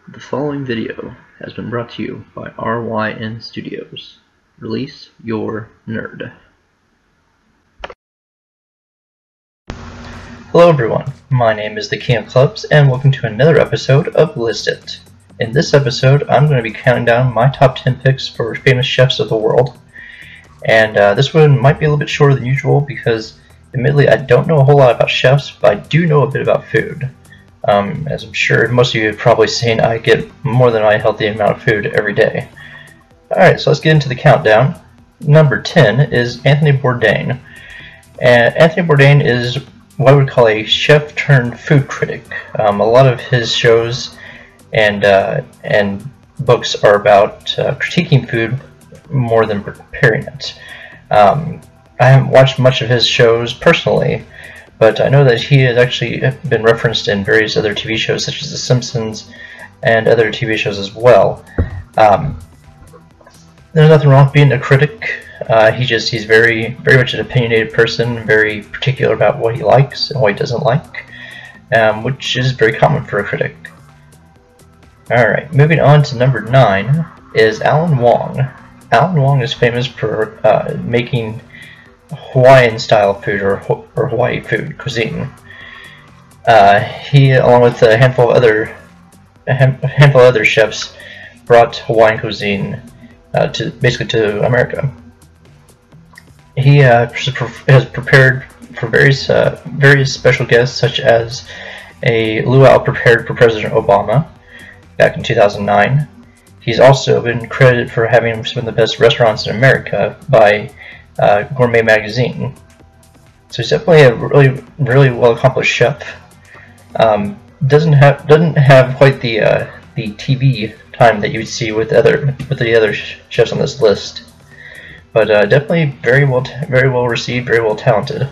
The following video has been brought to you by RYN Studios. Release your nerd. Hello everyone, my name is the King of Clubs and welcome to another episode of List It. In this episode, I'm going to be counting down my top 10 picks for famous chefs of the world. And this one might be a little bit shorter than usual because, admittedly, I don't know a whole lot about chefs, but I do know a bit about food. As I'm sure most of you have probably seen, I get more than a healthy amount of food every day. Alright, so let's get into the countdown. Number 10 is Anthony Bourdain. And Anthony Bourdain is what I would call a chef turned food critic. A lot of his shows and books are about critiquing food more than preparing it. I haven't watched much of his shows personally, but I know that he has actually been referenced in various other TV shows such as The Simpsons and other TV shows as well. There's nothing wrong with being a critic. He's very much an opinionated person, very particular about what he likes and what he doesn't like, which is very common for a critic. Alright, moving on to number 9 is Alan Wong. Alan Wong is famous for making Hawaiian style food or Hawaii food cuisine. He, along with a handful of other chefs, brought Hawaiian cuisine to America. He has prepared for various special guests, such as a luau prepared for President Obama back in 2009. He's also been credited for having some of the best restaurants in America by Gourmet magazine. So he's definitely a really well accomplished chef. Doesn't have quite the TV time that you would see with the other chefs on this list, but definitely very well received, very well talented.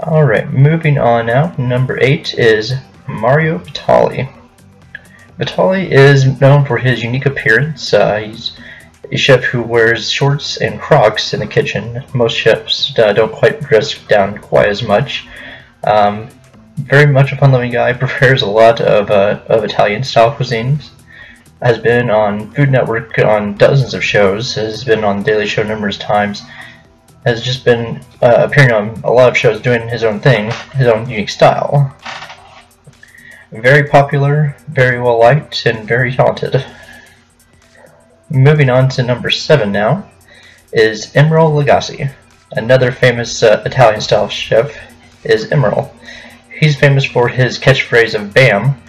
All right, moving on now. Number 8 is Mario Batali. Batali is known for his unique appearance. He's a chef who wears shorts and Crocs in the kitchen. Most chefs don't quite dress down quite as much. Very much a fun-loving guy, prepares a lot of Italian-style cuisines. Has been on Food Network on dozens of shows, has been on The Daily Show numerous times, has just been appearing on a lot of shows doing his own thing, his own unique style. Very popular, very well liked, and very talented. Moving on to number 7 now is Emeril Lagasse. Another famous Italian-style chef is Emeril. He's famous for his catchphrase of "Bam!",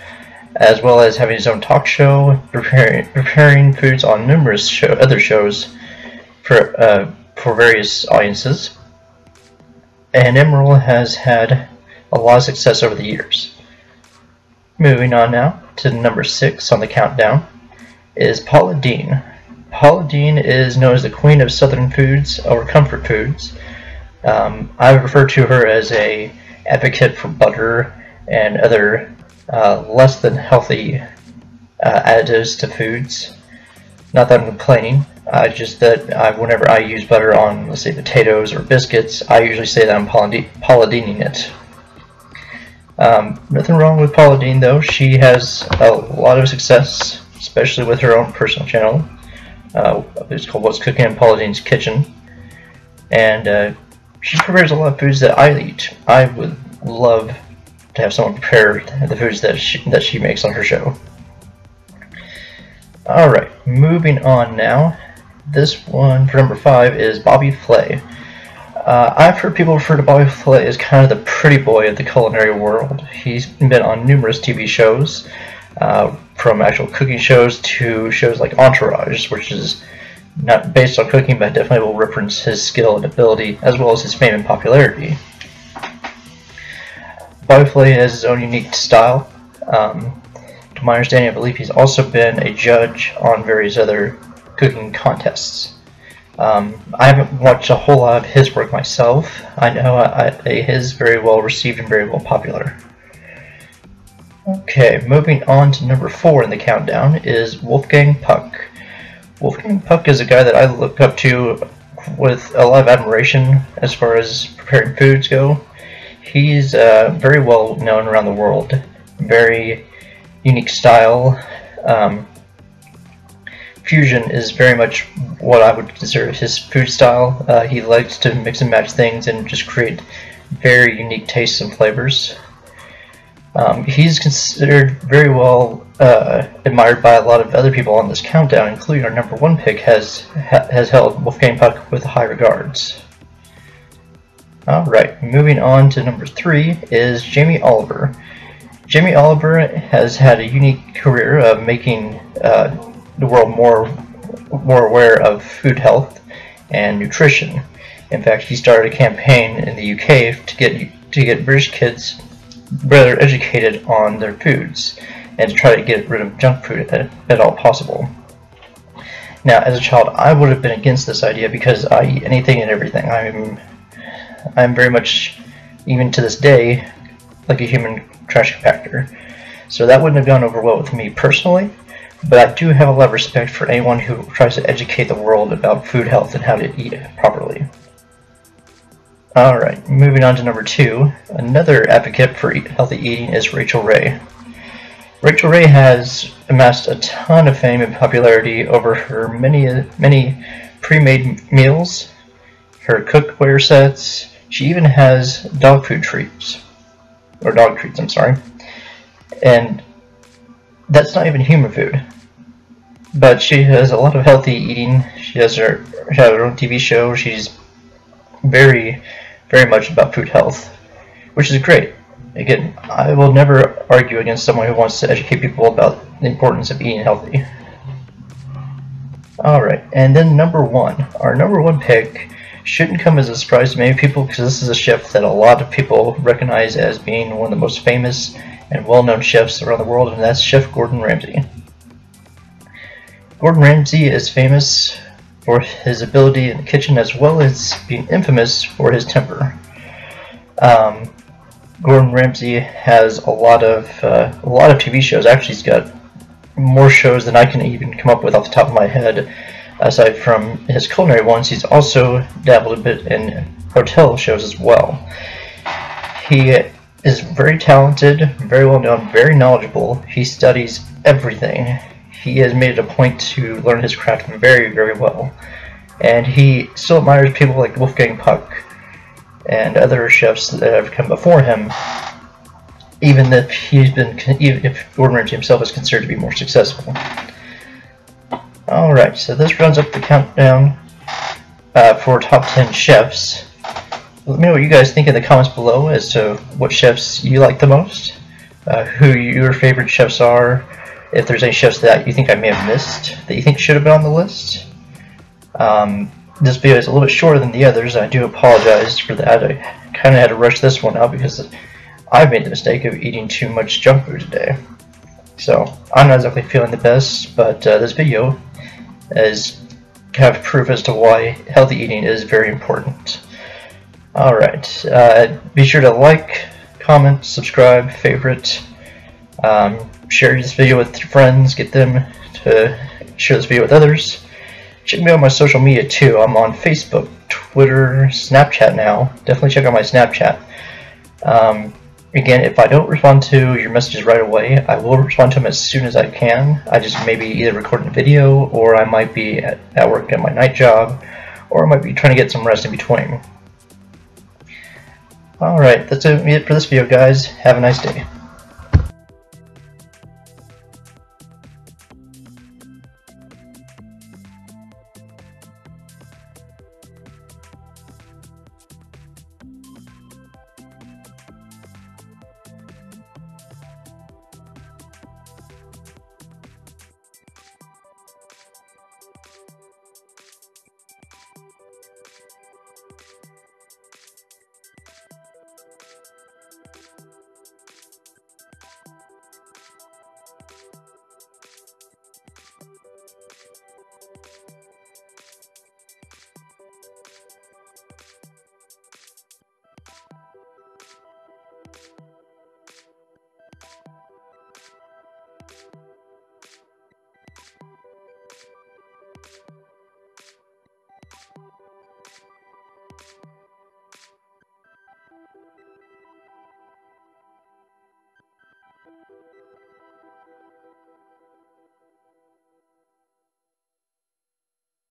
as well as having his own talk show, preparing foods on numerous other shows for various audiences. And Emeril has had a lot of success over the years. Moving on now to number 6 on the countdown is Paula Deen. Paula Deen is known as the queen of southern foods or comfort foods. I refer to her as an advocate for butter and other less than healthy additives to foods. Not that I'm complaining, just that whenever I use butter on, let's say, potatoes or biscuits, I usually say that I'm Paula Deening it. Nothing wrong with Paula Deen, though. She has a lot of success, especially with her own personal channel. It's called What's Cooking in Paula Deen's Kitchen. And she prepares a lot of foods that I eat. I would love to have someone prepare the foods that she makes on her show. Alright, moving on now. This one for number 5 is Bobby Flay. I've heard people refer to Bobby Flay as kind of the pretty boy of the culinary world. He's been on numerous TV shows, from actual cooking shows to shows like Entourage, which is not based on cooking, but definitely will reference his skill and ability, as well as his fame and popularity. Bobby Flay has his own unique style. To my understanding, I believe he's also been a judge on various other cooking contests. I haven't watched a whole lot of his work myself. I know he is very well received and very well popular. Okay, moving on to number 4 in the countdown is Wolfgang Puck. Wolfgang Puck is a guy that I look up to with a lot of admiration as far as preparing foods go. He's very well known around the world. unique style. Fusion is very much what I would consider his food style. He likes to mix and match things and just create very unique tastes and flavors. He's considered very well admired by a lot of other people on this countdown, including our number 1 pick has held Wolfgang Puck with high regards. Alright, moving on to number 3 is Jamie Oliver. Jamie Oliver has had a unique career of making the world more aware of food health and nutrition. In fact, he started a campaign in the UK to get British kids better educated on their foods and to try to get rid of junk food at all possible. Now, as a child, I would have been against this idea because I eat anything and everything. I'm very much, even to this day, like a human trash compactor. So that wouldn't have gone over well with me personally, but I do have a lot of respect for anyone who tries to educate the world about food health and how to eat it properly. Alright, moving on to number 2. Another advocate for healthy eating is Rachael Ray. Rachael Ray has amassed a ton of fame and popularity over her many pre-made meals, her cookware sets. She even has dog treats, I'm sorry. And that's not even human food. But she has a lot of healthy eating. She has her own TV show. She's very much about food health, which is great. Again, I will never argue against someone who wants to educate people about the importance of eating healthy. Alright, and then number 1. Our number 1 pick shouldn't come as a surprise to many people because this is a chef that a lot of people recognize as being one of the most famous and well-known chefs around the world, and that's Chef Gordon Ramsay. Gordon Ramsay is famous for his ability in the kitchen as well as being infamous for his temper. Gordon Ramsay has a lot of TV shows. Actually, he's got more shows than I can even come up with off the top of my head. Aside from his culinary ones, he's also dabbled a bit in hotel shows as well. He is very talented, very well known, very knowledgeable. He studies everything. He has made it a point to learn his craft very well. And he still admires people like Wolfgang Puck and other chefs that have come before him, even if Gordon Ramsay himself is considered to be more successful. Alright, so this rounds up the countdown for top 10 chefs. Let me know what you guys think in the comments below as to what chefs you like the most, who your favorite chefs are, if there's any chefs that you think I may have missed that you think should have been on the list. This video is a little bit shorter than the others. I do apologize for that. I kind of had to rush this one out because I made the mistake of eating too much junk food today. So I'm not exactly feeling the best, but this video is kind of proof as to why healthy eating is very important. Alright, be sure to like, comment, subscribe, favorite, share this video with your friends, get them to share this video with others. Check me out on my social media too. I'm on Facebook, Twitter, Snapchat now. Definitely check out my Snapchat. Again, if I don't respond to your messages right away, I will respond to them as soon as I can. I just may be either recording a video, or I might be at work at my night job, or I might be trying to get some rest in between. Alright, that's it for this video, guys. Have a nice day.